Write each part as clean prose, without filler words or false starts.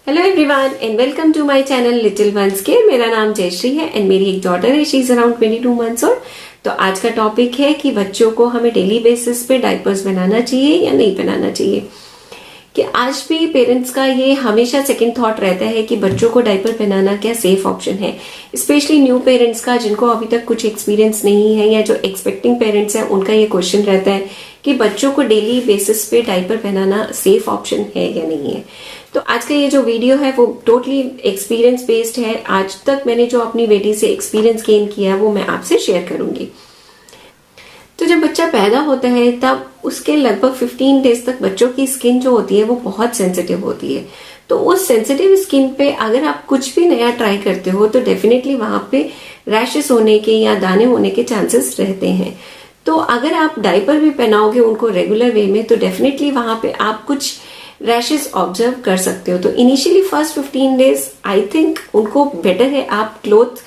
Hello everyone and welcome to my channel little ones care. मेरा नाम जयश्री है and मेरी एक डॉटर है, she is around 22 months old. तो आज का टॉपिक है कि बच्चों को हमें डेली बेसिस पे डायपर्स बनाना चाहिए या नहीं बनाना चाहिए। कि आज भी पेरेंट्स का ये हमेशा सेकंड थॉट रहता है कि बच्चों को डायपर पहनाना क्या सेफ ऑप्शन है, स्पेशली न्यू पेरेंट्स का जिनको अभी तक कुछ एक्सपीरियंस नहीं है या जो एक्सपेक्टिंग पेरेंट्स हैं उनका ये क्वेश्चन रहता है कि बच्चों को डेली बेसिस पे डायपर पहनाना सेफ ऑप्शन है या नहीं है। तो आज का ये जो वीडियो है वो टोटली एक्सपीरियंस बेस्ड है। आज तक मैंने जो अपनी बेटी से एक्सपीरियंस गेन किया है वो मैं आपसे शेयर करूंगी। तो जब बच्चा पैदा होता है तब उसके लगभग 15 डेज तक बच्चों की स्किन जो होती है वो बहुत सेंसिटिव होती है। तो उस सेंसिटिव स्किन पे अगर आप कुछ भी नया ट्राई करते हो तो डेफिनेटली वहां पे रैशेस होने के या दाने होने के चांसेस रहते हैं। तो अगर आप डायपर भी पहनाओगे उनको रेगुलर वे में तो डेफिनेटली वहां पे आप कुछ रैशेस ऑब्जर्व कर सकते हो। तो initially first 15 days I think उनको बेटर है आप क्लोथ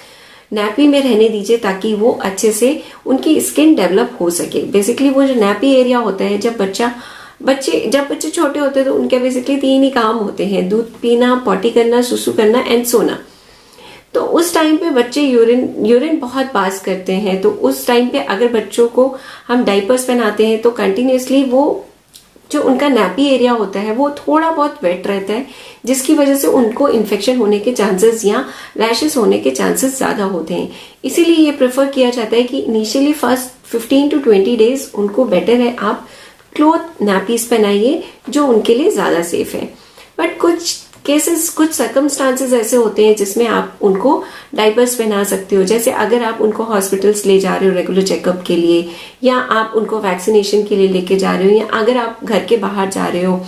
नैपी में रहने दीजिए ताकि वो अच्छे से उनकी स्किन डेवलप हो सके। बेसिकली वो जो नैपी एरिया होता है जब बच्चे छोटे होते हैं तो उनके बेसिकली 3 ही काम होते हैं, दूध पीना, पॉटी करना, सुसु करना एंड सोना। तो उस टाइम पे बच्चे यूरिन बहुत पास करते हैं। तो उस टाइम पे अगर बच्चों को हम डाइपर्स पहनाते हैं तो कंटिन्यूसली वो जो उनका नैपी एरिया होता है वो थोड़ा बहुत वेट रहता है, जिसकी वजह से उनको इन्फेक्शन होने के चांसेस या रैशेस होने के चांसेस ज्यादा होते हैं। इसीलिए ये प्रेफर किया जाता है कि इनिशियली फर्स्ट 15 to 20 डेज उनको बेटर है आप क्लोथ नैपीज पहनाइए जो उनके लिए ज्यादा सेफ है। बट कुछ सर्कमस्टांसेस ऐसे होते हैं जिसमें आप उनको डायपर्स पहना सकते हो। जैसे अगर आप उनको हॉस्पिटल्स ले जा रहे हो रेगुलर चेकअप के लिए, या आप उनको वैक्सीनेशन के लिए लेके जा रहे हो, या अगर आप घर के बाहर जा रहे हो,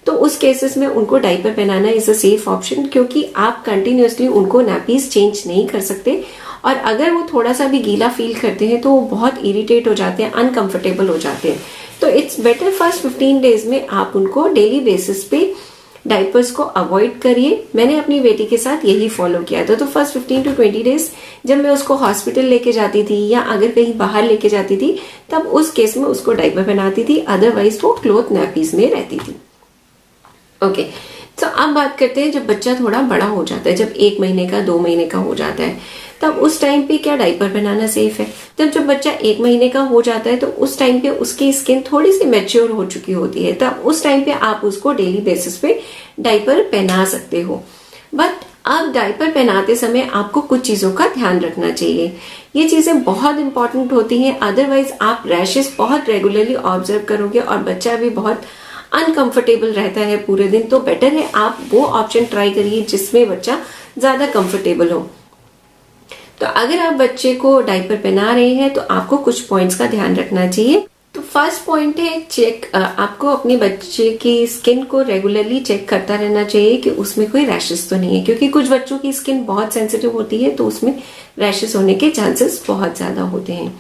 तो उस केसेस में उनको डायपर पहनाना इज अ सेफ ऑप्शन, क्योंकि आप कंटिन्यूसली उनको नैपीज चेंज नहीं कर सकते। और अगर वो थोड़ा सा भी गीला फील करते हैं तो वो बहुत इरिटेट हो जाते हैं, अनकंफर्टेबल हो जाते हैं। तो इट्स बेटर फर्स्ट 15 डेज में आप उनको डेली बेसिस पे डायपर्स को अवॉइड करिए। मैंने अपनी बेटी के साथ यही फॉलो किया था। तो फर्स्ट 15 to 20 डेज जब मैं उसको हॉस्पिटल लेके जाती थी या अगर कहीं बाहर लेके जाती थी तब उस केस में उसको डायपर पहनाती थी, अदरवाइज वो क्लोथ नैपीज में रहती थी। ओके, तो अब बात करते हैं जब बच्चा थोड़ा बड़ा हो जाता है, जब 1 महीने का 2 महीने का हो जाता है तब उस टाइम पे क्या डायपर पहनाना सेफ है। तब जब बच्चा 1 महीने का हो जाता है तो उस टाइम पे उसकी स्किन थोड़ी सी मैच्योर हो चुकी होती है, तब उस टाइम पे आप उसको डेली बेसिस पे डायपर पहना सकते हो। बट अब डायपर पहनाते समय आपको कुछ चीजों का ध्यान रखना चाहिए। ये चीजें बहुत इंपॉर्टेंट होती हैं, अदरवाइज आप रैशेस बहुत रेगुलरली ऑब्जर्व करोगे और बच्चा भी बहुत अनकंफर्टेबल रहता है पूरे दिन। तो बेटर है आप वो ऑप्शन ट्राई करिए जिसमें बच्चा ज्यादा कंफर्टेबल हो। तो अगर आप बच्चे को डायपर पहना रहे हैं तो आपको कुछ पॉइंट्स का ध्यान रखना चाहिए। तो फर्स्ट पॉइंट है आपको अपने बच्चे की स्किन को रेगुलरली चेक करता रहना चाहिए कि उसमें कोई रैशेस तो नहीं है, क्योंकि कुछ बच्चों की स्किन बहुत सेंसिटिव होती है तो उसमें रैशेस होने के चांसेस बहुत ज्यादा होते हैं।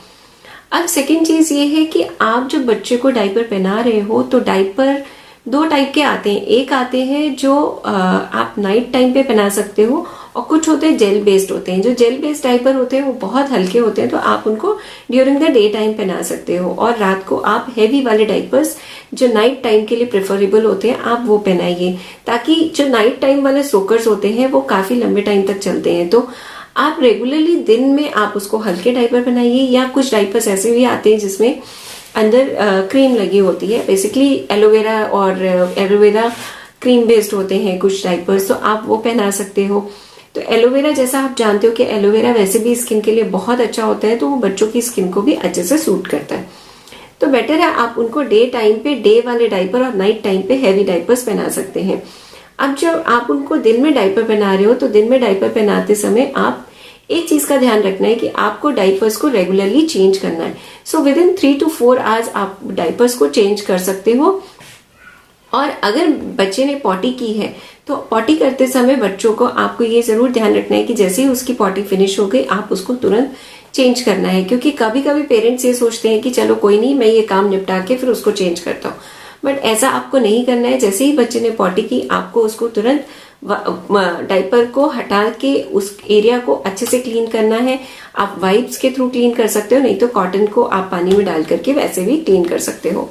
अब सेकेंड चीज ये है कि आप जब बच्चे को डायपर पहना रहे हो तो डायपर 2 टाइप के आते हैं। एक आते हैं जो आप नाइट टाइम पे पहना सकते हो, और कुछ होते हैं जेल बेस्ड होते हैं। जो जेल बेस्ड डायपर होते हैं वो बहुत हल्के होते हैं, तो आप उनको ड्यूरिंग द डे टाइम पहना सकते हो। और रात को आप हैवी वाले डायपर्स जो नाइट टाइम के लिए प्रेफरेबल होते हैं आप वो पहनाइए, ताकि जो नाइट टाइम वाले सोकर्स होते हैं वो काफी लंबे टाइम तक चलते हैं। तो आप रेगुलरली दिन में आप उसको हल्के डायपर पहनाइए, या कुछ डायपर्स ऐसे भी आते हैं जिसमें अंदर क्रीम लगी होती है, बेसिकली एलोवेरा क्रीम बेस्ड होते हैं कुछ डायपर्स, तो आप वो पहना सकते हो। तो एलोवेरा जैसा आप जानते हो कि एलोवेरा वैसे भी स्किन के लिए बहुत अच्छा होता है, तो वो बच्चों की स्किन को भी अच्छे से सूट करता है। तो बेटर है आप उनको डे टाइम पे डे वाले डायपर और नाइट टाइम पे हैवी डायपर्स पहना सकते हैं। अब जब आप उनको दिन में डायपर पहना रहे हो तो दिन में डायपर पहनाते समय आप एक चीज का ध्यान रखना है कि आपको डायपर्स को रेगुलरली चेंज करना है। So with in 3 to 4 hours आप डायपर्स को चेंज कर सकते हो। और अगर बच्चे ने पॉटी की है तो पॉटी करते समय बच्चों को आपको ये जरूर ध्यान रखना है कि जैसे ही उसकी पॉटी फिनिश हो गई आप उसको तुरंत चेंज करना है, क्योंकि कभी कभी पेरेंट्स ये सोचते हैं कि चलो कोई नहीं, मैं ये काम निपटा के फिर उसको चेंज करता हूँ। बट ऐसा आपको नहीं करना है। जैसे ही बच्चे ने पॉटी की आपको उसको तुरंत डायपर को हटा के उस एरिया को अच्छे से क्लीन करना है। आप वाइप्स के थ्रू क्लीन कर सकते हो, नहीं तो कॉटन को आप पानी में डाल करके वैसे भी क्लीन कर सकते हो।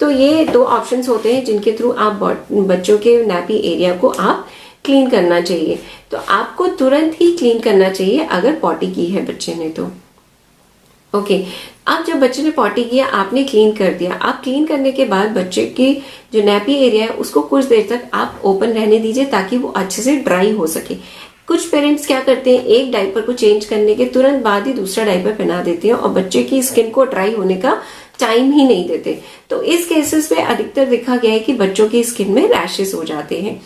तो ये दो ऑप्शंस होते हैं जिनके थ्रू आप बच्चों के नैपी एरिया को आप क्लीन करना चाहिए। तो आपको तुरंत ही क्लीन करना चाहिए अगर पॉटी की है बच्चे ने तो। ओके, अब जब बच्चे ने पॉटी किया, आपने क्लीन कर दिया। आप क्लीन करने के बाद बच्चे की जो नैपी एरिया है उसको कुछ देर तक आप ओपन रहने दीजिए ताकि वो अच्छे से ड्राई हो सके। कुछ पेरेंट्स क्या करते हैं, एक डायपर को चेंज करने के तुरंत बाद ही दूसरा डायपर पहना देते हैं और बच्चे की स्किन को ड्राई होने का टाइम ही नहीं देते। तो इस केसेस में अधिकतर देखा गया है कि बच्चों की स्किन में रैशेस हो जाते हैं।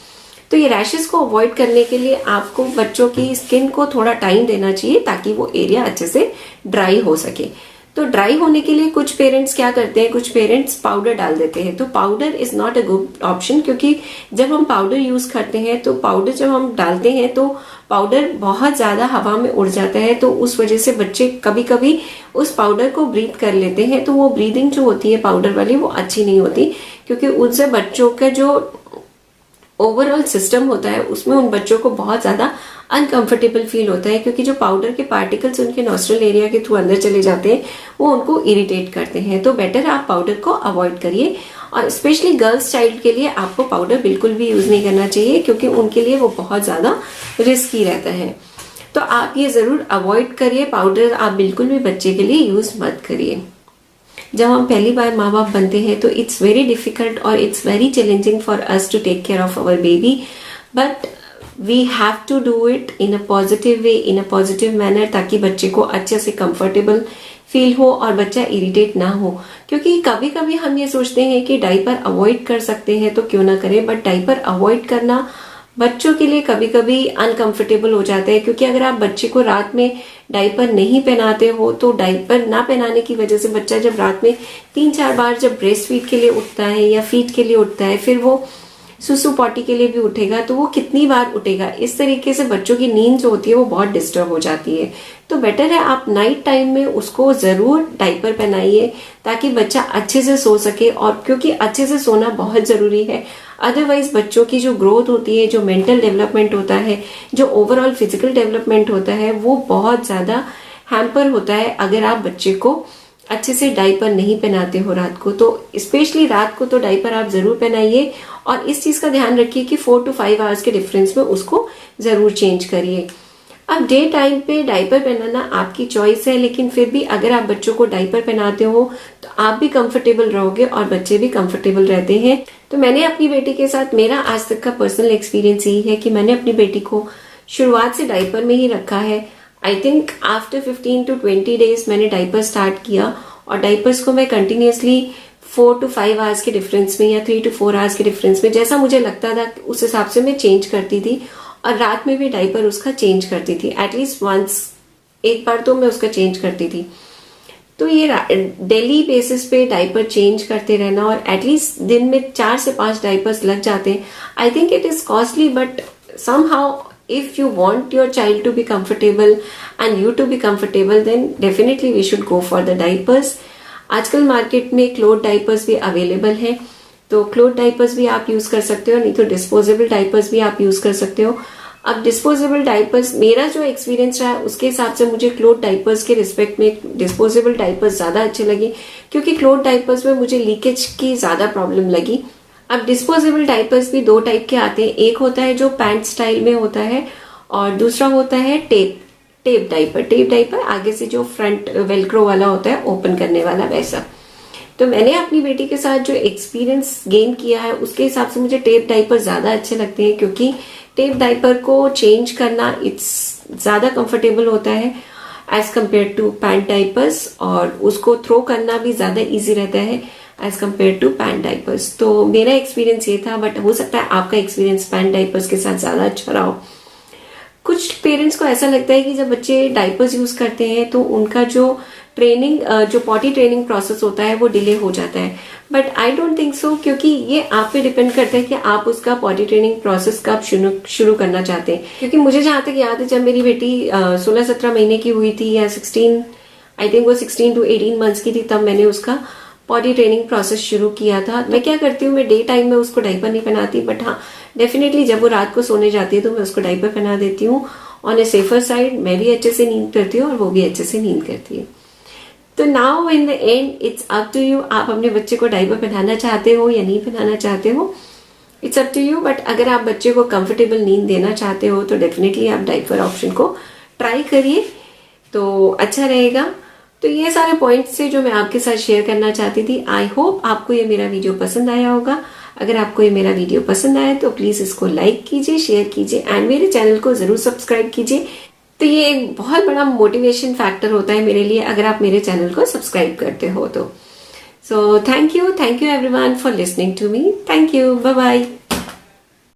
तो ये रैशेस को अवॉइड करने के लिए आपको बच्चों की स्किन को थोड़ा टाइम देना चाहिए ताकि वो एरिया अच्छे से ड्राई हो सके। तो ड्राई होने के लिए कुछ पेरेंट्स क्या करते हैं, कुछ पेरेंट्स पाउडर डाल देते हैं। तो powder is not a good option, क्योंकि जब हम पाउडर यूज करते हैं तो पाउडर जब हम डालते हैं तो पाउडर बहुत ज्यादा हवा में उड़ जाता है। तो उस वजह से बच्चे कभी कभी उस पाउडर को ब्रीथ कर लेते हैं। तो वो ब्रीदिंग जो होती है पाउडर वाली वो अच्छी नहीं होती, क्योंकि उनसे बच्चों का जो ओवरऑल सिस्टम होता है उसमें उन बच्चों को बहुत ज्यादा अनकंफर्टेबल फील होता है, क्योंकि जो पाउडर के पार्टिकल्स उनके नॉस्ट्रल एरिया के थ्रू अंदर चले जाते हैं वो उनको इरिटेट करते हैं। तो बेटर आप पाउडर को अवॉइड करिए, और स्पेशली गर्ल्स चाइल्ड के लिए आपको पाउडर बिल्कुल भी यूज नहीं करना चाहिए, क्योंकि उनके लिए वो बहुत ज्यादा रिस्की रहता है। तो आप ये जरूर अवॉइड करिए, पाउडर आप बिल्कुल भी बच्चे के लिए यूज मत करिए। जब हम पहली बार माँ बाप बनते हैं तो इट्स वेरी डिफिकल्ट और it's very challenging for us to take care of our baby, but we have to do it in a positive way, in a positive manner, ताकि बच्चे को अच्छे से कंफर्टेबल फील हो और बच्चा इरिटेट ना हो। क्योंकि कभी कभी हम ये सोचते हैं कि डायपर अवॉइड कर सकते हैं तो क्यों ना करें, बट डायपर अवॉइड करना बच्चों के लिए कभी कभी अनकंफर्टेबल हो जाता है। क्योंकि अगर आप बच्चे को रात में डायपर नहीं पहनाते हो तो डायपर ना पहनाने की वजह से बच्चा जब रात में 3-4 बार जब ब्रेस्ट फीड के लिए उठता है या फीड के लिए उठता है, फिर वो सुसु पॉटी के लिए भी उठेगा, तो वो कितनी बार उठेगा। इस तरीके से बच्चों की नींद जो होती है वो बहुत डिस्टर्ब हो जाती है। तो बेटर है आप नाइट टाइम में उसको जरूर डायपर पहनाइए ताकि बच्चा अच्छे से सो सके, और क्योंकि अच्छे से सोना बहुत जरूरी है। अदरवाइज बच्चों की जो ग्रोथ होती है, जो मेंटल डेवलपमेंट होता है, जो ओवरऑल फिजिकल डेवलपमेंट होता है, वो बहुत ज्यादा हैम्पर होता है अगर आप बच्चे को अच्छे से डायपर नहीं पहनाते हो रात को। तो स्पेशली रात को तो डायपर आप जरूर पहनाइए, और इस चीज का ध्यान रखिए कि 4 to 5 आवर्स के डिफरेंस में उसको जरूर चेंज करिए। अब डे टाइम पे डायपर पहनाना आपकी चॉइस है, लेकिन फिर भी अगर आप बच्चों को डायपर पहनाते हो तो आप भी कंफर्टेबल रहोगे और बच्चे भी कंफर्टेबल रहते हैं। तो मैंने अपनी बेटी के साथ, मेरा आज तक का पर्सनल एक्सपीरियंस यही है कि मैंने अपनी बेटी को शुरुआत से डायपर में ही रखा है। I think after 15 to 20 days मैंने डायपर स्टार्ट किया, और डायपर्स को मैं कंटिन्यूसली 4 to 5 आवर्स के डिफरेंस में या 3 to 4 आवर्स के डिफरेंस में, जैसा मुझे लगता था उस हिसाब से मैं चेंज करती थी। और रात में भी डायपर उसका चेंज करती थी, एटलीस्ट वंस, एक बार तो मैं उसका चेंज करती थी। तो ये डेली बेसिस पे डायपर चेंज करते रहना, और एटलीस्ट दिन में 4 से 5 डायपर्स लग जाते हैं। I think it is costly, but somehow if you want your child to be comfortable and you to be comfortable, then definitely we should go for the diapers. आजकल मार्केट में cloth diapers भी available है, तो cloth diapers भी आप use कर सकते हो, नहीं तो डिस्पोजेबल डाइपर्स भी आप यूज कर सकते हो। अब डिस्पोजेबल डाइपर्स, मेरा जो एक्सपीरियंस रहा उसके हिसाब से मुझे क्लोथ डाइपर्स के रिस्पेक्ट में डिस्पोजेबल डाइपर्स ज्यादा अच्छे लगे, क्योंकि क्लोथ डाइपर्स में मुझे लीकेज की ज्यादा प्रॉब्लम लगी। अब डिस्पोजेबल डाइपर्स भी 2 टाइप के आते हैं, एक होता है जो पैंट स्टाइल में होता है, और दूसरा होता है टेप डाइपर। टेप डाइपर आगे से जो फ्रंट वेलक्रो वाला होता है, ओपन करने वाला, वैसा। तो मैंने अपनी बेटी के साथ जो एक्सपीरियंस गेन किया है उसके हिसाब से मुझे टेप डाइपर ज्यादा अच्छे लगते हैं, क्योंकि टेप डाइपर को चेंज करना इट्स ज्यादा कंफर्टेबल होता है as compare to pant diapers, और उसको थ्रो करना भी ज्यादा इजी रहता है as compare to pant diapers. तो मेरा एक्सपीरियंस ये था, बट हो सकता है आपका एक्सपीरियंस पैंट डाइपर्स के साथ ज्यादा अच्छा रहा हो। कुछ पेरेंट्स को ऐसा लगता है कि जब बच्चे डाइपर्स यूज करते हैं तो उनका जो ट्रेनिंग, जो पॉटी ट्रेनिंग प्रोसेस होता है वो डिले हो जाता है, but I don't think so, क्योंकि ये आप पे डिपेंड करता है कि आप उसका पॉटी ट्रेनिंग प्रोसेस कब शुरू करना चाहते हैं। क्योंकि मुझे जहां तक याद है, जब मेरी बेटी 16-17 महीने की हुई थी, या 16, आई थिंक वो 16 to 18 मंथ्स की थी, तब मैंने उसका पॉटी ट्रेनिंग प्रोसेस शुरू किया था। मैं क्या करती हूँ, मैं डे टाइम में उसको डायपर नहीं पहनाती, बट हाँ डेफिनेटली जब वो रात को सोने जाती है तो मैं उसको डायपर पहना देती हूँ। ऑन ए सेफर साइड मैं भी अच्छे से नींद करती हूँ और वो भी अच्छे से नींद करती है। तो now in the end it's up to you, आप अपने बच्चे को डायपर पहनाना चाहते हो या नहीं पहनाना चाहते हो, it's up to you. But अगर आप बच्चे को कंफर्टेबल नींद देना चाहते हो तो डेफिनेटली आप डायपर ऑप्शन को ट्राई करिए, तो अच्छा रहेगा। तो ये सारे पॉइंट्स थे जो मैं आपके साथ शेयर करना चाहती थी। आई होप आपको ये मेरा वीडियो पसंद आया होगा। अगर आपको ये मेरा वीडियो पसंद आया तो प्लीज इसको लाइक कीजिए, शेयर कीजिए एंड मेरे चैनल को जरूर सब्सक्राइब कीजिए। तो ये एक बहुत बड़ा मोटिवेशन फैक्टर होता है मेरे लिए अगर आप मेरे चैनल को सब्सक्राइब करते हो तो। So thank you everyone for listening to me. Thank you, bye bye.